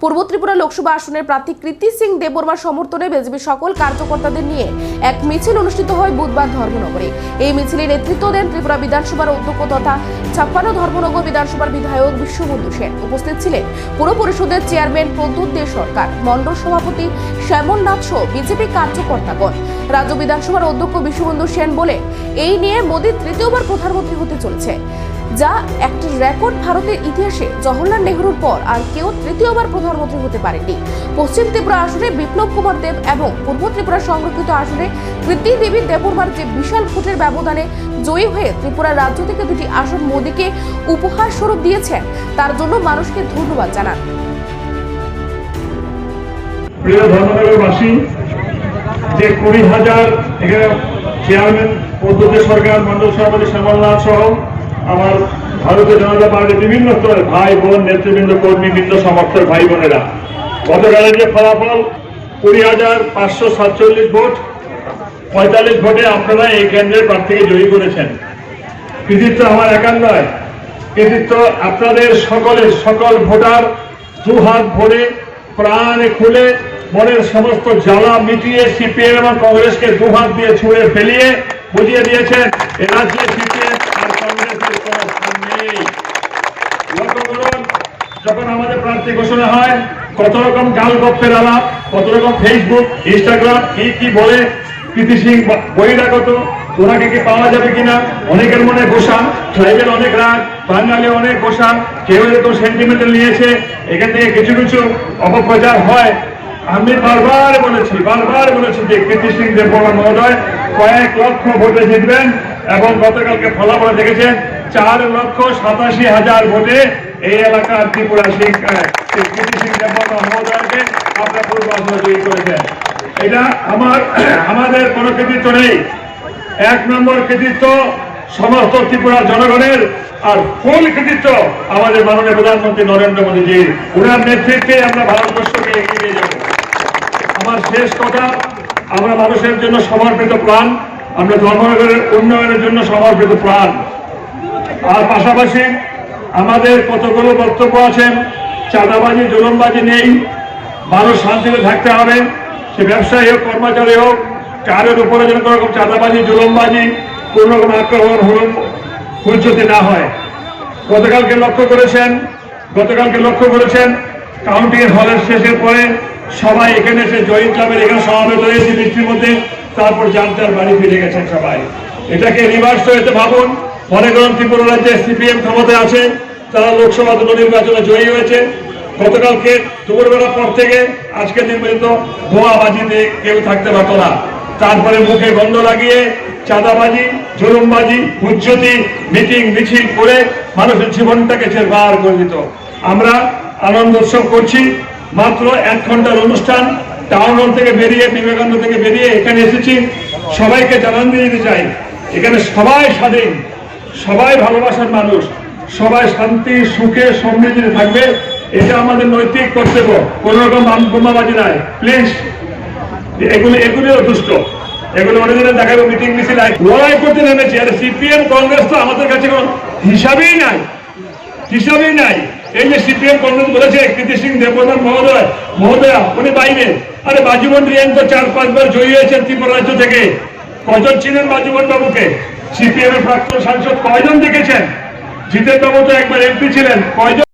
পূর্ব ত্রিপুরা লোকসভা আসনের প্রার্থী কৃতি সিং দেববর্মার সমর্থনে বিজেপি সকল কার্যকর্তাদের নিয়ে এক মিছিল অনুষ্ঠিত হয় বুধবার ধর্মনগরে। এই মিছিলে নেতৃত্ব দেন ত্রিপুরা বিধানসভার অধ্যক্ষ তথা 56 ধর্মনগর বিধানসভার বিধায়ক বিশ্ববন্ধু সেন। উপস্থিত ছিলেন পুর পরিষদের চেয়ারম্যান প্রদ্যুৎ দে সরকার, মণ্ডল সভাপতি শ্যামল নাথ সহ বিজেপি কার্যকর্তাগণ। রাজ্য বিধানসভার অধ্যক্ষ বিশ্ববন্ধু সেন বলে, এই নিয়ে মোদী তৃতীয়বার প্রধানমন্ত্রী হতে চলেছে, যা একটি রেকর্ড। ভারতের ইতিহাসে জওহরলাল নেহরুর পর আর কেউ তৃতীয়বার প্রধানমন্ত্রী হতে পারেনি। পশ্চিম ত্রিপুরা আসনে বিপ্লব কুমার দেব এবং পূর্ব ত্রিপুরা সংরক্ষিত আসনে কৃতি দেবী দেববর্মার যে বিশাল ভোটের ব্যবধানে জয়ী হয়ে ত্রিপুরা রাজ্য থেকে দুটি আসন মোদীকে উপহার স্বরূপ দিয়েছেন, তার জন্য মানুষকে ধন্যবাদ জানান। প্রিয় ধর্মনগরবাসী, যে 20,000 এখানে চেয়ারম্যান প্রদ্যুৎ দে সরকার, মণ্ডল সভাপতি শ্যামল নাথ সহ আমার ভারতীয় জনতা পার্টির বিভিন্ন স্তরের ভাই বোন, নেতৃবৃন্দ, কর্মীবৃন্দ, সমর্থক ভাই বোনেরা, গতকালের যে ফলাফল 20,547 ভোট, 45 ভোটে আপনারা এই কেন্দ্রের প্রার্থীকে জয়ী করেছেন। কৃতিত্ব আমার একার নয়, কৃতিত্ব আপনাদের সকলের, সকল ভোটার দুহাত ভরে প্রাণে খুলে মনের সমস্ত জ্বালা মিটিয়ে সিপিএম এবং কংগ্রেসকে দুহাত দিয়ে ছুঁড়ে ফেলিয়ে বুঝিয়ে দিয়েছেন এ রাজ্যে সিপিএম আর কংগ্রেসের কোনো স্থান নেই। লক্ষ্য করুন, যখন আমাদের প্রার্থী ঘোষণা হয় কত রকম গাল গপ্পের আলাপ, কত রকম ফেসবুক, ইনস্টাগ্রাম কি বলে কৃতি সিং বহিরাগত, ওনাকে কি পাওয়া যাবে কিনা, অনেকের মনে গোসা, ট্রাইবেল অনেক রাগ, বাঙালি অনেক গোসা, কেউ এরকম সেন্টিমেন্টাল নিয়েছে, এখান থেকে কিছু কিছু অপপ্রচার হয়। আমি বারবার বলেছি যে কৃতি সিং দেববর্মা মহোদয় কয়েক লক্ষ ভোটে জিতবেন এবং গতকালকে ফলাফল দেখেছেন 4,87,000 ভোটে এই এলাকার ত্রিপুরা কৃতি সিং দেববর্মা মহোদয়কে আপনার পূর্ব আসনে জয়ী করেছেন। এটা আমাদের কোনো কৃতিত্ব নেই। 1 নম্বর কৃতিত্ব সমস্ত ত্রিপুরার জনগণের, আর ফুল কৃতিত্ব আমাদের মাননীয় প্রধানমন্ত্রী নরেন্দ্র মোদীজির। ওনার নেতৃত্বে আমরা ভারতবর্ষকে এগিয়ে নিয়ে যাব। আমার শেষ কথা, আমরা মানুষের জন্য সমর্পিত প্রাণ, আমরা ধর্মনগরের উন্নয়নের জন্য সমর্পিত প্রাণ। আর পাশাপাশি আমাদের কতগুলো বক্তব্য আছেন, চাঁদাবাজি জুলুমবাজি নেই, মানুষ শান্তিতে থাকতে হবে, সে ব্যবসায়ী হোক, কর্মচারী হোক, কারের উপরে যেন কোনো রকম চাঁদাবাজি জুলুমবাজি, কোন রকম আক্রমণ হুলচুতি না হয়। গতকালকে লক্ষ্য করেছেন কাউন্টিং হলের শেষের পরে সবাই এখানে এসে জয়ী ক্লাবের এখানে সমাবেত হয়েছে বৃষ্টির মধ্যে, তারপর যার বাড়ি ফিরে গেছেন সবাই। এটাকে রিভার্স হয়েছে ভাবুন। মনে করুন ত্রিপুরা রাজ্যে সিপিএম ক্ষমতায় আছে, তারা লোকসভা দুটো নির্বাচনে জয়ী হয়েছে। গতকালকে দুপুরবেলার পর থেকে আজকে নির্বাচিত ধোঁয়াবাজিতে কেউ থাকতে পারত না, তারপরে মুখে গন্ধ লাগিয়ে চাঁদাবাজি জুলুমবাজি হুজ্জতি মিটিং মিছিল করে মানুষের জীবনটাকে ছেড়বার করে দিত। আমরা আনন্দ উৎসব করছি, মাত্র 1 ঘন্টার অনুষ্ঠান, টাউন হল থেকে বেরিয়ে, বিবেকানন্দ থেকে বেরিয়ে এখানে এসেছি। সবাইকে জানান দিয়ে দিতে চাই, এখানে সবাই স্বাধীন, সবাই ভালোবাসার মানুষ, সবাই শান্তি সুখে সমৃদ্ধিতে থাকবে, এটা আমাদের নৈতিক কর্তব্য। কোন রকম বোমাবাজি নাই, প্লিজ। এগুলিও দুষ্ট, এগুলো অনেক দিনে দেখাবো মিটিং মিছিল লড়াই করতে নেমেছি। আর সিপিএম কংগ্রেস তো আমাদের কাছে কোনো হিসাবেই নাই। এই যে সিপিএম কংগ্রেস বলেছে কৃতি সিং দেববর্মা মহোদয়া উনি বাইরে, আরে বাজুবন রিয়ান তো 4-5 বার জয়ী হয়েছেন ত্রিপুরা রাজ্য থেকে। কজন ছিলেন বাজুবন বাবুকে? সিপিএম এর প্রাক্তন সাংসদ কয়জন দেখেছেন? জিতেন বাবু তো একবার এমপি ছিলেন, কয়জন